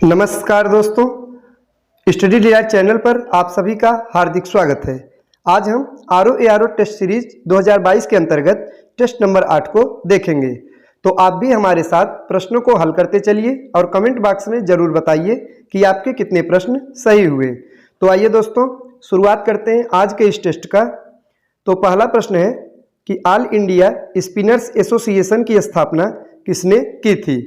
नमस्कार दोस्तों, study delight channel पर आप सभी का हार्दिक स्वागत है। आज हम RO टेस्ट सीरीज 2022 के अंतर्गत टेस्ट नंबर 8 को देखेंगे। तो आप भी हमारे साथ प्रश्नों को हल करते चलिए और कमेंट बॉक्स में ज़रूर बताइए कि आपके कितने प्रश्न सही हुए। तो आइए दोस्तों, शुरुआत करते हैं आज के इस टेस्ट का। तो पहला प्रश्न है कि ऑल इंडिया स्पिनर्स एसोसिएशन की स्थापना किसने की थी।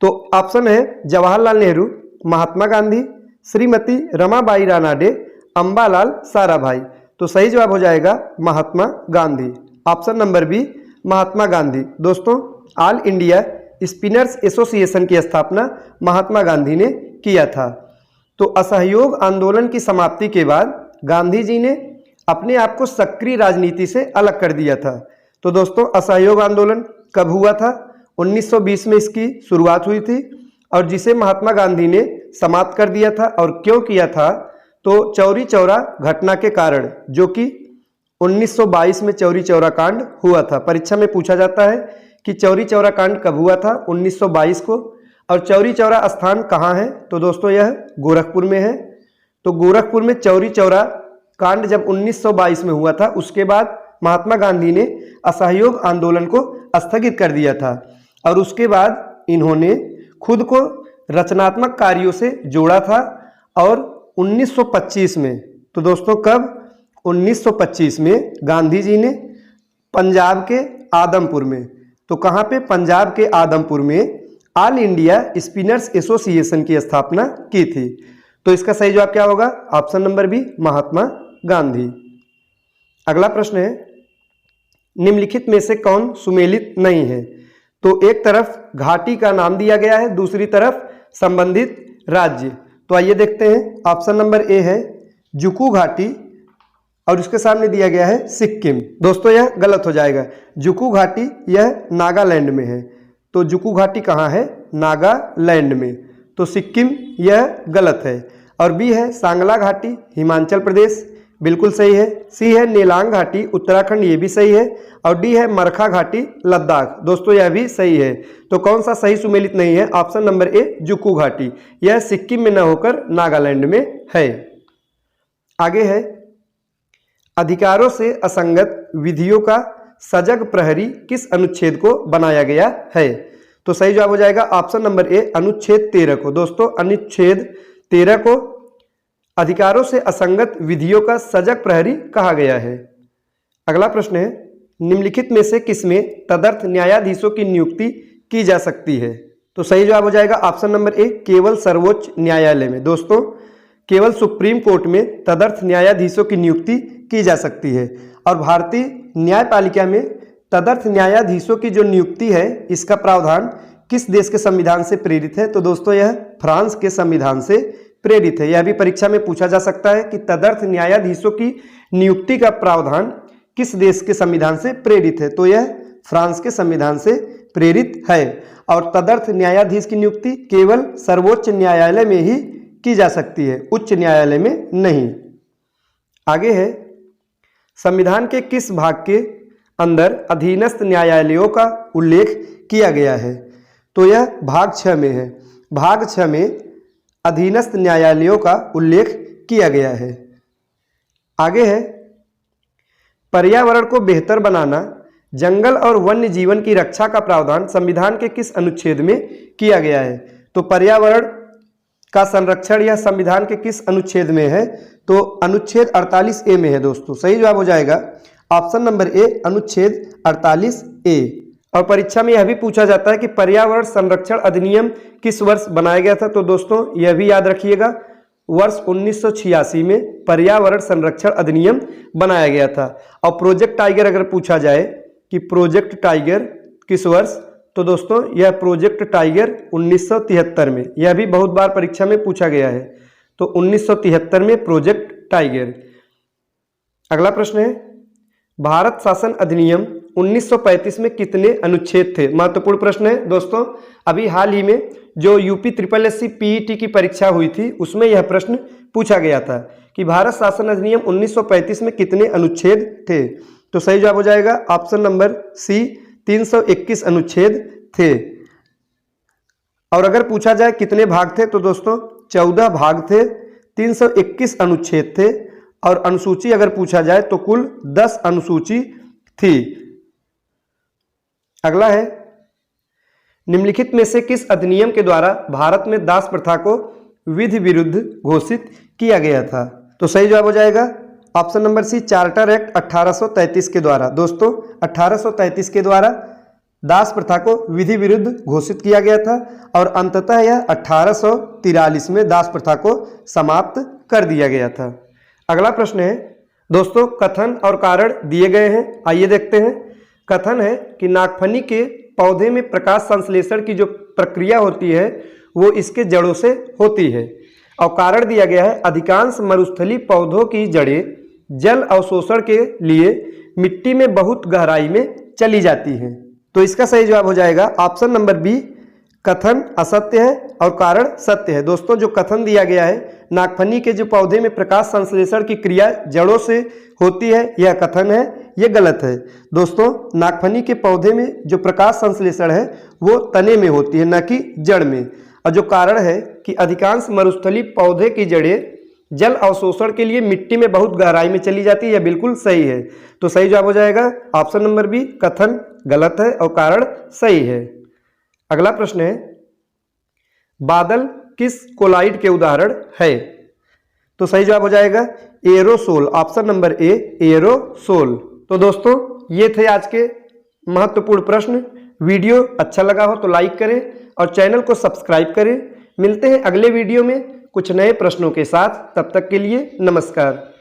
तो ऑप्शन है जवाहरलाल नेहरू, महात्मा गांधी, श्रीमती रमाबाई रानाडे, अंबालाल साराभाई। तो सही जवाब हो जाएगा Mahatma Gandhi, option number B Mahatma Gandhi. दोस्तों, ऑल इंडिया स्पिनर्स एसोसिएशन की स्थापना महात्मा गांधी ने किया था। तो असहयोग आंदोलन की समाप्ति के बाद गांधी जी ने अपने आप को सक्रिय राजनीति से अलग कर दिया था। तो दोस्तों, असहयोग आंदोलन कब हुआ था? 1920 में इसकी शुरुआत हुई थी और जिसे महात्मा गांधी ने समाप्त कर दिया था। और क्यों किया था? तो चौरी चौरा घटना के कारण, जो कि 1922 में चौरी चौरा कांड हुआ था। परीक्षा में पूछा जाता है कि चौरी चौरा कांड कब हुआ था? 1922 को। और चौरी चौरा स्थान कहाँ है? तो दोस्तों, यह गोरखपुर में है। तो गोरखपुर में चौरी चौरा कांड जब 1922 में हुआ था, उसके बाद महात्मा गांधी ने असहयोग आंदोलन को स्थगित कर दिया था और उसके बाद इन्होंने खुद को रचनात्मक कार्यों से जोड़ा था। और 1925 में, तो दोस्तों कब? 1925 में गांधी जी ने पंजाब के आदमपुर में, तो कहाँ पे? पंजाब के आदमपुर में ऑल इंडिया स्पिनर्स एसोसिएशन की स्थापना की थी। तो इसका सही जवाब क्या होगा? Option number B Mahatma Gandhi. अगला प्रश्न है, निम्नलिखित में से कौन सुमेलित नहीं है? तो एक तरफ घाटी का नाम दिया गया है, दूसरी तरफ संबंधित राज्य। तो आइए देखते हैं। ऑप्शन नंबर ए है जुकू घाटी और उसके सामने दिया गया है सिक्किम। दोस्तों, यह गलत हो जाएगा। जुकू घाटी यह नागालैंड में है। तो जुकू घाटी कहाँ है? नागालैंड में। तो सिक्किम यह गलत है। और बी है सांगला घाटी, हिमाचल प्रदेश, बिल्कुल सही है। सी है नेलांग घाटी, उत्तराखंड, ये भी सही है। और डी है मरखा घाटी, लद्दाख। दोस्तों, यह भी सही है। तो कौन सा सही सुमेलित नहीं है? ऑप्शन नंबर ए जुकू घाटी, यह सिक्किम में न होकर नागालैंड में है। आगे है, अधिकारों से असंगत विधियों का सजग प्रहरी किस अनुच्छेद को बनाया गया है? तो सही जवाब हो जाएगा ऑप्शन नंबर ए अनुच्छेद 13 को। दोस्तों, अनुच्छेद 13 को अधिकारों से असंगत विधियों का सजग प्रहरी कहा गया है। अगला प्रश्न है, निम्नलिखित में से किसमें तदर्थ न्यायाधीशों की नियुक्ति की जा सकती है? तो सही जवाब हो जाएगा ऑप्शन नंबर ए केवल सर्वोच्च न्यायालय में। दोस्तों, केवल सुप्रीम कोर्ट में तदर्थ न्यायाधीशों की नियुक्ति की जा सकती है। और भारतीय न्यायपालिका में तदर्थ न्यायाधीशों की जो नियुक्ति है, इसका प्रावधान किस देश के संविधान से प्रेरित है? तो दोस्तों, यह फ्रांस के संविधान से प्रेरित है। यह भी परीक्षा में पूछा जा सकता है कि तदर्थ न्यायाधीशों की नियुक्ति का प्रावधान किस देश के संविधान से प्रेरित है? तो यह फ्रांस के संविधान से प्रेरित है। और तदर्थ न्यायाधीश की नियुक्ति केवल सर्वोच्च न्यायालय में ही की जा सकती है, उच्च न्यायालय में नहीं। आगे है, संविधान के किस भाग के अंदर अधीनस्थ न्यायालयों का उल्लेख किया गया है? तो यह भाग 6 में है। भाग 6 में अधीनस्थ न्यायालयों का उल्लेख किया गया है। आगे है, पर्यावरण को बेहतर बनाना, जंगल और वन्य जीवन की रक्षा का प्रावधान संविधान के किस अनुच्छेद में किया गया है? तो पर्यावरण का संरक्षण यह संविधान के किस अनुच्छेद में है? तो अनुच्छेद 48A में है। दोस्तों, सही जवाब हो जाएगा ऑप्शन नंबर ए अनुच्छेद 48A। और परीक्षा में यह भी पूछा जाता है कि पर्यावरण संरक्षण अधिनियम किस वर्ष बनाया गया था? तो दोस्तों, यह भी याद रखिएगा, वर्ष 1986 में पर्यावरण संरक्षण अधिनियम बनाया गया था। और प्रोजेक्ट टाइगर अगर पूछा जाए कि प्रोजेक्ट टाइगर किस वर्ष, तो दोस्तों यह प्रोजेक्ट टाइगर 1973 में, यह भी बहुत बार परीक्षा में पूछा गया है। तो 1973 में प्रोजेक्ट टाइगर। अगला प्रश्न है, भारत शासन अधिनियम 1935 में कितने अनुच्छेद थे? महत्वपूर्ण प्रश्न है दोस्तों। अभी हाल ही में जो यूपी SSSC PET की परीक्षा हुई थी, उसमें यह प्रश्न पूछा गया था कि भारत शासन अधिनियम 1935 में कितने अनुच्छेद थे? तो सही जवाब हो जाएगा ऑप्शन नंबर सी 321 अनुच्छेद थे। और अगर पूछा जाए कितने भाग थे तो दोस्तों 14 भाग थे, 321 अनुच्छेद थे और अनुसूची अगर पूछा जाए तो कुल 10 अनुसूची थी। अगला है, निम्नलिखित में से किस अधिनियम के द्वारा भारत में दास प्रथा को विधि विरुद्ध घोषित किया गया था? तो सही जवाब हो जाएगा option number C, charter act 1833 के द्वारा। दोस्तों 1833 के द्वारा दास प्रथा को विधि विरुद्ध घोषित किया गया था और अंततः यह 1843 में दास प्रथा को समाप्त कर दिया गया था। अगला प्रश्न है दोस्तों, कथन और कारण दिए गए हैं, आइए देखते हैं। कथन है कि नागफनी के पौधे में प्रकाश संश्लेषण की जो प्रक्रिया होती है वो इसके जड़ों से होती है। और कारण दिया गया है, अधिकांश मरुस्थलीय पौधों की जड़ें जल अवशोषण के लिए मिट्टी में बहुत गहराई में चली जाती हैं। तो इसका सही जवाब हो जाएगा ऑप्शन नंबर बी, कथन असत्य है और कारण सत्य है। दोस्तों जो कथन दिया गया है, नागफनी के जो पौधे में प्रकाश संश्लेषण की क्रिया जड़ों से होती है, यह कथन है, यह गलत है। दोस्तों नागफनी के पौधे में जो प्रकाश संश्लेषण है वो तने में होती है, न कि जड़ में। और जो कारण है कि अधिकांश मरुस्थलीय पौधे की जड़ें जल अवशोषण के लिए मिट्टी में बहुत गहराई में चली जाती है, यह बिल्कुल सही है। तो सही जवाब हो जाएगा ऑप्शन नंबर बी, कथन गलत है और कारण सही है। अगला प्रश्न है, बादल किस कोलाइड के उदाहरण है? तो सही जवाब हो जाएगा aerosol, option number A, aerosol. तो दोस्तों ये थे आज के महत्वपूर्ण प्रश्न। वीडियो अच्छा लगा हो तो लाइक करें और चैनल को सब्सक्राइब करें। मिलते हैं अगले वीडियो में कुछ नए प्रश्नों के साथ, तब तक के लिए नमस्कार।